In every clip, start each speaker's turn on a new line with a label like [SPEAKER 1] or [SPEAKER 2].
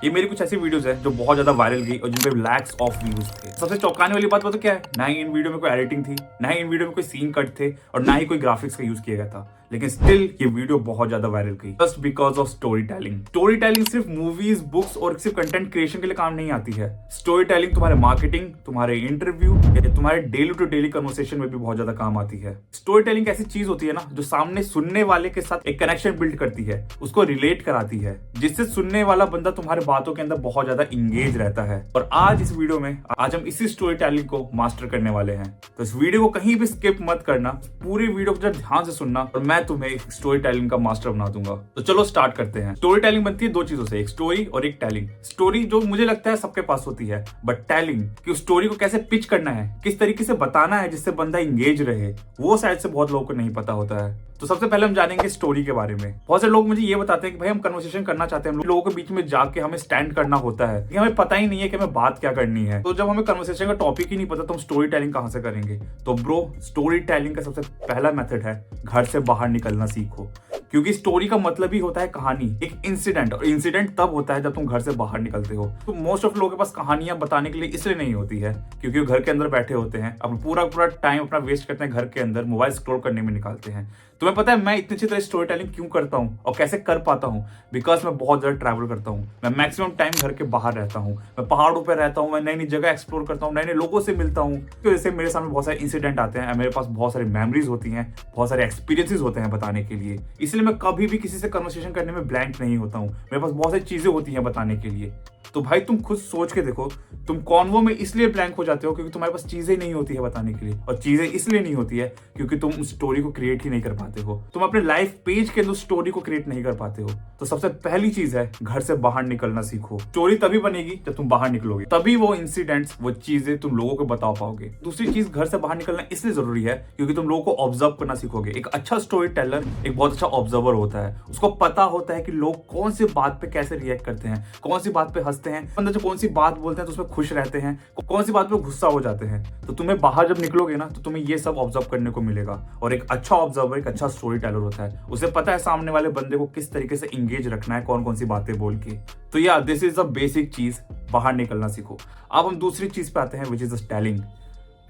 [SPEAKER 1] ये मेरी कुछ ऐसी वीडियोस है जो बहुत ज्यादा वायरल गई और जिन पे लैक्स ऑफ व्यूज थे। सबसे चौंकाने वाली बात पता क्या है, ना ही इन वीडियो में कोई एडिटिंग थी, ना ही इन वीडियो में कोई सीन कट थे और ना ही कोई ग्राफिक्स का यूज किया गया था, लेकिन स्टिल ये वीडियो बहुत ज्यादा वायरल गई just because of story telling. Story telling सिर्फ मूवीज, बुक्स और सिर्फ कंटेंट क्रिएशन के लिए काम नहीं आती है। स्टोरी टेलिंग तुम्हारे मार्केटिंग, तुम्हारे इंटरव्यू या तुम्हारे डेली टू डेली कन्वर्सेशन में भी बहुत ज्यादा काम आती है। स्टोरी टेलिंग ऐसी चीज होती है ना जो सामने सुनने वाले के साथ एक कनेक्शन बिल्ड करती है, उसको रिलेट कराती है, जिससे सुनने वाला बंदा तुम्हारे बातों के अंदर बहुत ज्यादा इंगेज रहता है। और आज इस वीडियो में आज हम इसी स्टोरी टेलिंग को मास्टर करने वाले हैं। तो इस वीडियो को कहीं भी स्किप मत करना, पूरी वीडियो को जब ध्यान से सुनना और मैं तुम्हें एक स्टोरी टेलिंग का मास्टर बना दूंगा। तो चलो स्टार्ट करते हैं। स्टोरी टेलिंग बनती है दो चीजों से, एक स्टोरी और एक टेलिंग। स्टोरी जो मुझे लगता है सबके पास होती है, बट टेलिंग कि उस स्टोरी को कैसे पिच करना है, किस तरीके से बताना है जिससे बंदा इंगेज रहे, वो शायद से बहुत लोगों को नहीं पता होता है। तो सबसे पहले हम जानेंगे स्टोरी के बारे में। बहुत से लोग मुझे ये बताते हैं कि भाई हम कन्वर्सेशन करना चाहते हैं, हम लोगों के बीच में जाके हमें स्टैंड करना होता है, कि हमें पता ही नहीं है कि हमें बात क्या करनी है। तो जब हमें कन्वर्सेशन का टॉपिक ही नहीं पता तो हम स्टोरी टेलिंग कहां से करेंगे। तो ब्रो, स्टोरी टेलिंग का सबसे पहला मेथड है घर से बाहर निकलना सीखो। क्योंकि स्टोरी का मतलब ही होता है कहानी, एक इंसिडेंट, और इंसिडेंट तब होता है जब तुम घर से बाहर निकलते हो। तो मोस्ट ऑफ लोगों के पास कहानियां बताने के लिए इसलिए नहीं होती है क्योंकि वो घर के अंदर बैठे होते हैं, अपना पूरा टाइम अपना वेस्ट करते हैं घर के अंदर, मोबाइल स्क्रॉल करने में निकालते हैं। तुम्हें पता है मैं इतनी अच्छी तरह स्टोरी टेलिंग क्यों करता हूँ और कैसे कर पाता हूँ? बिकॉज मैं बहुत ज्यादा ट्रैवल करता हूँ, मैं मैक्सिमम टाइम घर के बाहर रहता हूँ, मैं पहाड़ों पर रहता हूँ, मैं नई नई जगह एक्सप्लोर करता हूँ, नए नए लोगों से मिलता हूँ। तो जैसे मेरे सामने बहुत सारे इंसिडेंट आते हैं, मेरे पास बहुत सारी मेमोरीज होती हैं, बहुत सारे एक्सपीरियंसेस होते हैं बताने के लिए। इसलिए मैं कभी भी किसी से कन्वर्सेशन करने में ब्लैंक नहीं होता हूँ, मेरे पास बहुत सारी चीजें होती हैं बताने के लिए। तो भाई तुम खुद सोच के देखो, तुम कॉन्वो में इसलिए ब्लैंक हो जाते हो क्योंकि तुम्हारे पास चीजें नहीं होती है बताने के लिए, और चीजें इसलिए नहीं होती है क्योंकि तुम उस स्टोरी को क्रिएट ही नहीं कर पाते हो, तुम अपने लाइफ पेज के अंदर स्टोरी को क्रिएट नहीं कर पाते हो। तो सबसे पहली चीज है घर से बाहर निकलना सीखो। स्टोरी तभी बनेगी जब तुम बाहर निकलोगे, तभी वो इंसिडेंट्स, वो चीजें तुम लोगों को बता पाओगे। दूसरी चीज, घर से बाहर निकलना इसलिए जरूरी है क्योंकि तुम लोगों को ऑब्जर्व करना सीखोगे। एक अच्छा स्टोरी टेलर एक बहुत अच्छा ऑब्जर्वर होता है, उसको पता होता है कि लोग कौन सी बात पे कैसे रिएक्ट करते हैं, कौन सी बात पे हंसते हैं, अंदर जो कौन सी बात बोलते हैं तो उसमें खुश रहते हैं, कौन सी बात पे गुस्सा हो जाते हैं। तो तुम्हें बाहर जब निकलोगे ना तो तुम्हें ये सब ऑब्जर्व करने को मिलेगा। और एक अच्छा ऑब्जर्वर एक अच्छा स्टोरी टेलर होता है, उसे पता है सामने वाले बंदे को किस तरीके से इंगेज रखना है, कौन कौन सी बातें बोल के। तो या दिस इज अ बेसिक चीज, बाहर निकलना सीखो। अब हम दूसरी चीज पे आते हैं, विच इज द टेलिंग।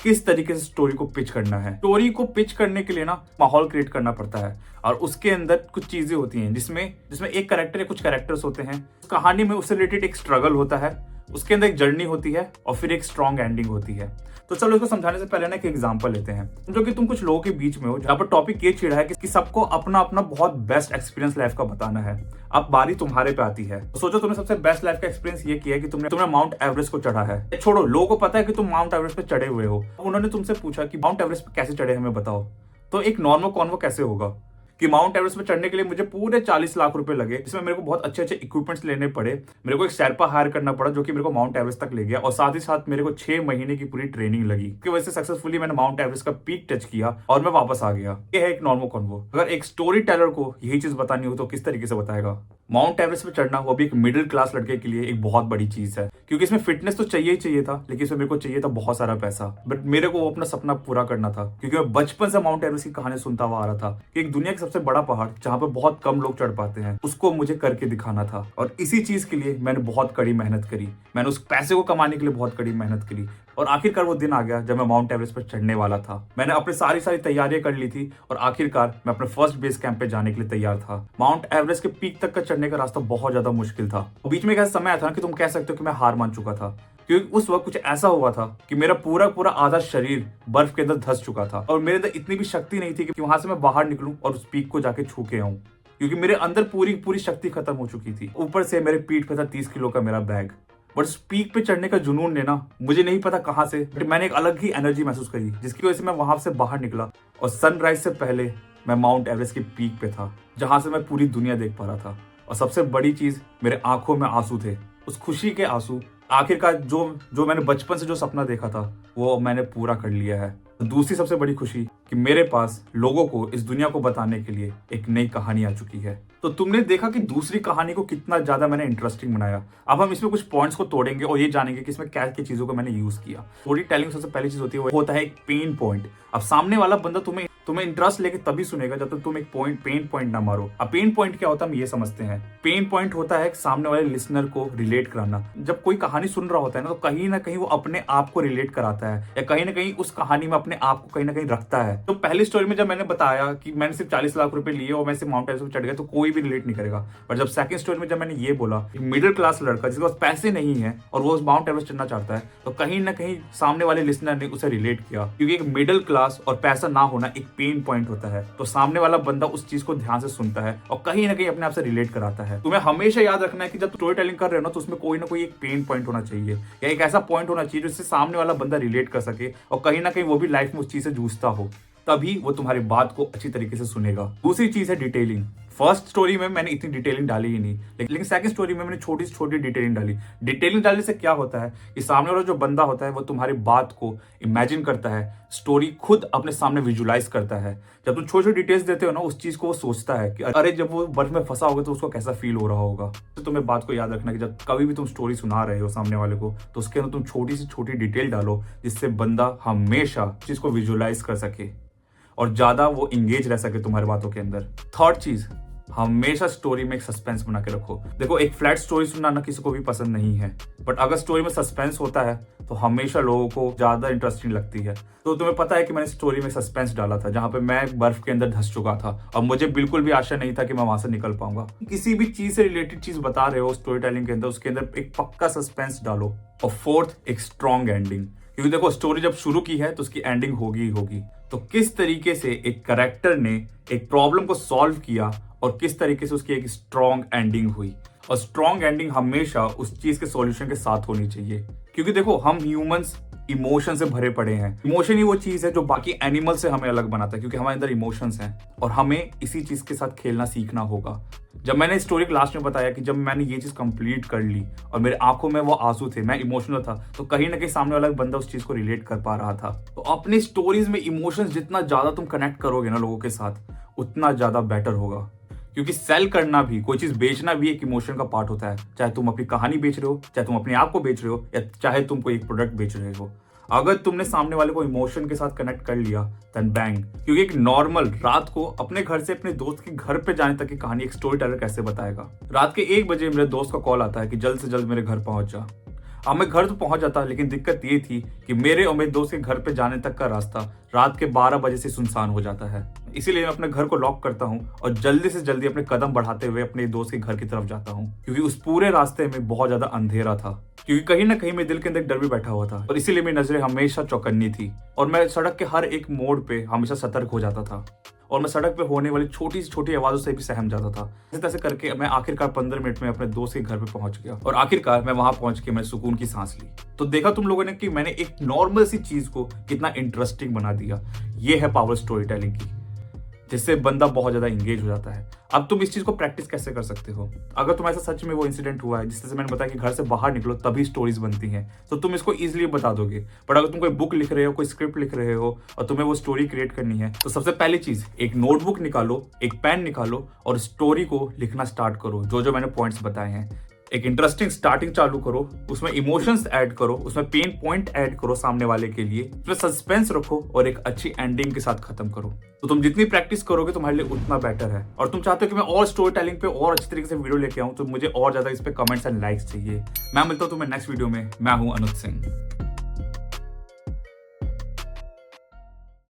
[SPEAKER 1] किस तरीके से स्टोरी को पिच करना है। स्टोरी को पिच करने के लिए ना माहौल क्रिएट करना पड़ता है, और उसके अंदर कुछ चीजें होती हैं जिसमें एक कैरेक्टर या कुछ कैरेक्टर्स होते हैं, कहानी में उससे रिलेटेड एक स्ट्रगल होता है, उसके अंदर एक जर्नी होती है और फिर एक स्ट्रॉन्ग एंडिंग होती है। तो चलो इसको समझाने से पहले ना एक एग्जांपल लेते हैं। जो कि तुम कुछ लोगों के बीच में हो जहाँ पर टॉपिक ये छिड़ा है कि सबको अपना अपना बहुत बेस्ट एक्सपीरियंस लाइफ का बताना है। अब बारी तुम्हारे पे आती है, तो सोचो तुमने सबसे बेस्ट लाइफ का एक्सपीरियंस ये किया है कि तुमने माउंट एवरेस्ट को चढ़ा है। छोड़ो, लोगों को पता है कि तुम माउंट एवरेस्ट पे चढ़े हुए हो, उन्होंने तुमसे पूछा कि माउंट एवरेस्ट पे कैसे चढ़े हमें बताओ। तो एक नॉर्मल कॉन्वो कैसे होगा कि माउंट एवरेस्ट पे चढ़ने के लिए मुझे पूरे 40 लाख रुपए लगे, जिसमें मेरे को बहुत अच्छे अच्छे इक्विपमेंट्स लेने पड़े, मेरे को एक शेरपा हायर करना पड़ा जो कि मेरे को माउंट एवरेस्ट तक ले गया, और साथ ही साथ मेरे को 6 महीने की पूरी ट्रेनिंग लगी। इसकी वजह से सक्सेसफुली मैंने माउंट एवरेस्ट का पीक टच किया और मैं वापस आ गया। ये है एक नॉर्मल कॉन्वो। अगर एक स्टोरी टेलर को यही चीज बतानी हो तो किस तरीके से बताएगा? माउंट एवरेस्ट पे चढ़ना वो भी एक मिडिल क्लास लड़के के लिए एक बहुत बड़ी चीज है, क्योंकि इसमें फिटनेस तो चाहिए ही चाहिए था, लेकिन इसमें मेरे को चाहिए था बहुत सारा पैसा। बट मेरे को वो अपना सपना पूरा करना था, क्योंकि मैं बचपन से माउंट एवरेस्ट की कहानी सुनता हुआ आ रहा था कि एक दुनिया का सबसे बड़ा पहाड़ जहाँ पे बहुत कम लोग चढ़ पाते हैं, उसको मुझे करके दिखाना था। और इसी चीज के लिए मैंने बहुत कड़ी मेहनत करी, मैंने उस पैसे को कमाने के लिए बहुत कड़ी मेहनत करी, और आखिरकार वो दिन आ गया जब मैं माउंट एवरेस्ट पर चढ़ने वाला था। मैंने अपनी सारी तैयारियां कर ली थी और आखिरकार मैं अपने फर्स्ट बेस कैंप पे जाने के लिए तैयार था। माउंट एवरेस्ट के पीक तक का चढ़ने का रास्ता बहुत ज्यादा मुश्किल था। बीच में एक ऐसा समय आया था कि तुम कह सकते हो कि मैं हार मान चुका था, क्योंकि उस वक्त कुछ ऐसा हुआ था कि मेरा पूरा आधा शरीर बर्फ के अंदर धंस चुका था, और मेरे अंदर इतनी भी शक्ति नहीं थी कि वहां से मैं बाहर निकलूं और उस पीक को जाके छू के आऊं, क्योंकि मेरे अंदर पूरी शक्ति खत्म हो चुकी थी। ऊपर से मेरे पीठ पे था 30 किलो का मेरा बैग। बट उस पीक पे चढ़ने का जुनून ने ना, मुझे नहीं पता कहां से, बट मैंने एक अलग ही एनर्जी महसूस करी, जिसकी वजह से मैं वहां से बाहर निकला, और सनराइज से पहले मैं माउंट एवरेस्ट की पीक पे था, जहां से मैं पूरी दुनिया देख पा रहा था। और सबसे बड़ी चीज, मेरे आंखों में आंसू थे, उस खुशी के आंसू। आखिरकार जो मैंने बचपन से जो सपना देखा था वो मैंने पूरा कर लिया है। दूसरी सबसे बड़ी खुशी कि मेरे पास लोगों को इस दुनिया को बताने के लिए एक नई कहानी आ चुकी है। तो तुमने देखा कि दूसरी कहानी को कितना ज्यादा मैंने इंटरेस्टिंग बनाया। अब हम इसमें कुछ पॉइंट्स को तोड़ेंगे और ये जानेंगे कि इसमें क्या क्या चीजों को मैंने यूज किया। स्टोरी टेलिंग सबसे पहली चीज होती है वो होता है एक पेन पॉइंट। अब सामने वाला बंदा तुम्हें इंटरेस्ट लेके तभी सुनेगा जब तक तुम एक पेन पॉइंट ना मारो। अब पेन पॉइंट क्या होता है हम ये समझते हैं। पेन पॉइंट होता है सामने वाले लिसनर को रिलेट कराना। जब कोई कहानी सुन रहा होता है ना, तो कहीं ना कहीं वो अपने आप को रिलेट कराता है या कहीं ना कहीं उस कहानी में अपने आप को कहीं ना कहीं रखता है। तो पहली स्टोरी में जब मैंने बताया कि मैंने सिर्फ 40 लाख रुपए लिए और मैं सिर्फ माउंट एवरेस्ट पे चढ़ गया, तो कोई भी रिलेट नहीं करेगा। पर जब सेकंड स्टोरी में जब मैंने ये बोला एक मिडिल क्लास लड़का जिसके पास पैसे नहीं है और वो माउंट एवरेस्ट चढ़ना चाहता है, तो कहीं ना कहीं सामने वाले लिसनर ने उसे रिलेट किया, क्योंकि एक मिडिल क्लास और पैसा ना होना एक पेन पॉइंट होता है। तो सामने वाला बंदा उस चीज को ध्यान से सुनता है और कहीं ना कहीं अपने आप से रिलेट कराता है। तुम्हें हमेशा याद रखना है कि जब स्टोरी टेलिंग कर रहे हो ना, तो उसमें कोई ना कोई एक पेन पॉइंट होना चाहिए या एक ऐसा पॉइंट होना चाहिए जिससे सामने वाला बंदा रिलेट कर सके और कहीं ना कहीं वो भी लाइफ में उस चीज से जूझता हो, तभी वो तुम्हारी बात को अच्छी तरीके से सुनेगा। दूसरी चीज है डिटेलिंग। फर्स्ट स्टोरी में मैंने इतनी डिटेलिंग डाली ही नहीं, लेकिन सेकंड स्टोरी में मैंने छोटी से छोटी डिटेलिंग डाली। डिटेलिंग डालने से क्या होता है कि सामने वाला जो बंदा होता है वो तुम्हारी बात को इमेजिन करता है, स्टोरी खुद अपने सामने विजुलाइज करता है। जब तुम छोटी छोटी डिटेल्स देते हो ना, उस चीज को वो सोचता है कि अरे जब वो बर्फ में फंसा होगा तो उसको कैसा फील हो रहा होगा। तो तुम्हें बात को याद रखना कि जब कभी भी तुम स्टोरी सुना रहे हो सामने वाले को, तो उसके अंदर तुम छोटी से छोटी डिटेल डालो जिससे बंदा हमेशा चीज को विजुलाइज कर सके और ज्यादा वो इंगेज रह सके तुम्हारी बातों के अंदर। थर्ड चीज, हमेशा स्टोरी में एक सस्पेंस बना के रखो। देखो एक फ्लैट स्टोरी सुनना ना किसी को भी पसंद नहीं है, बट अगर स्टोरी में सस्पेंस होता है तो हमेशा लोगों को ज्यादा इंटरेस्टिंग लगती है। तो तुम्हें पता है कि मैंने स्टोरी में सस्पेंस डाला था जहां पे मैं बर्फ के अंदर धंस चुका था और मुझे बिल्कुल भी आशा नहीं था कि मैं वहां से निकल पाऊंगा। किसी भी चीज से रिलेटेड चीज बता रहे हो स्टोरी टेलिंग के अंदर, उसके अंदर एक पक्का सस्पेंस डालो। और फोर्थ, एक स्ट्रॉन्ग एंडिंग, क्योंकि देखो स्टोरी जब शुरू की है तो उसकी एंडिंग होगी ही होगी। तो किस तरीके से एक कैरेक्टर ने एक प्रॉब्लम को सॉल्व किया और किस तरीके से उसकी एक स्ट्रॉन्ग एंडिंग हुई। और स्ट्रॉन्ग एंडिंग हमेशा उस चीज के सॉल्यूशन के साथ होनी चाहिए, क्योंकि देखो हम ह्यूमंस इमोशन से भरे पड़े हैं। इमोशन ही वो चीज है जो बाकी एनिमल से हमें अलग बनाता है, क्योंकि हमारे अंदर इमोशंस हैं और हमें इसी चीज के साथ खेलना सीखना होगा। जब मैंने स्टोरी के लास्ट में बताया कि जब मैंने ये चीज कंप्लीट कर ली और मेरे आंखों में वो आंसू थे, मैं इमोशनल था, तो कहीं ना कहीं सामने वाला बंदा उस चीज को रिलेट कर पा रहा था। तो अपनी स्टोरीज में इमोशंस जितना ज्यादा तुम कनेक्ट करोगे ना लोगों के साथ, उतना ज्यादा बेटर होगा। क्योंकि सेल करना भी, कोई चीज बेचना भी एक इमोशन का पार्ट होता है। चाहे तुम अपनी कहानी बेच रहे हो, चाहे तुम अपने आप को बेच रहे हो, या चाहे तुम कोई एक प्रोडक्ट बेच रहे हो, अगर तुमने सामने वाले को इमोशन के साथ कनेक्ट कर लिया देन बैंग। क्योंकि एक नॉर्मल रात को अपने घर से अपने दोस्त के घर पे जाने तक की कहानी एक स्टोरी टेलर कैसे बताएगा। रात के 1 बजे मेरे दोस्त का कॉल आता है कि जल्द से जल्द मेरे घर पहुंच जा। अब मैं घर तो पहुंच जाता, लेकिन दिक्कत ये थी कि मेरे और मेरे दोस्त के घर पे जाने तक का रास्ता रात के 12 बजे से सुनसान हो जाता है। इसीलिए मैं अपने घर को लॉक करता हूँ और जल्दी से जल्दी अपने कदम बढ़ाते हुए अपने दोस्त के घर की तरफ जाता हूँ, क्योंकि उस पूरे रास्ते में बहुत ज्यादा अंधेरा था। क्योंकि कहीं ना कहीं मेरे दिल के अंदर डर भी बैठा हुआ था और इसीलिए मेरी नजरें हमेशा चौकन्नी थी और मैं सड़क के हर एक मोड़ पे हमेशा सतर्क हो जाता था और मैं सड़क पे होने वाली छोटी से छोटी आवाजों से भी सहम जाता था। ऐसे तैसे करके मैं आखिरकार 15 मिनट में अपने दोस्त के घर पे पहुंच गया और आखिरकार मैं वहां पहुंच के मैं सुकून की सांस ली। तो देखा तुम लोगों ने कि मैंने एक नॉर्मल सी चीज को कितना इंटरेस्टिंग बना दिया। ये है पावर स्टोरी टेलिंग की, जिससे बंदा बहुत ज्यादा इंगेज हो जाता है। अब तुम इस चीज को प्रैक्टिस कैसे कर सकते हो? अगर तुम ऐसा सच में वो इंसिडेंट हुआ है जिससे मैंने बताया कि घर से बाहर निकलो तभी स्टोरीज बनती हैं, तो तुम इसको इजीली बता दोगे। पर अगर तुम कोई बुक लिख रहे हो, कोई स्क्रिप्ट लिख रहे हो और तुम्हें वो स्टोरी क्रिएट करनी है, तो सबसे पहली चीज एक नोटबुक निकालो, एक पेन निकालो और स्टोरी को लिखना स्टार्ट करो। जो मैंने पॉइंट्स बताए हैं, एक इंटरेस्टिंग स्टार्टिंग चालू करो, उसमें इमोशंस ऐड करो, उसमें पेन पॉइंट ऐड करो सामने वाले के लिए, उसमें सस्पेंस रखो और एक अच्छी एंडिंग के साथ खत्म करो। तो तुम जितनी प्रैक्टिस करोगे तुम्हारे लिए उतना बेटर है। और तुम चाहते हो कि मैं और स्टोरी टेलिंग पे और अच्छी तरीके से वीडियो लेके आऊं, तो मुझे और ज्यादा इस पे कमेंट्स एंड लाइक्स चाहिए। मैं मिलता हूं तुम्हें नेक्स्ट वीडियो में। मैं हूं अनुज सिंह।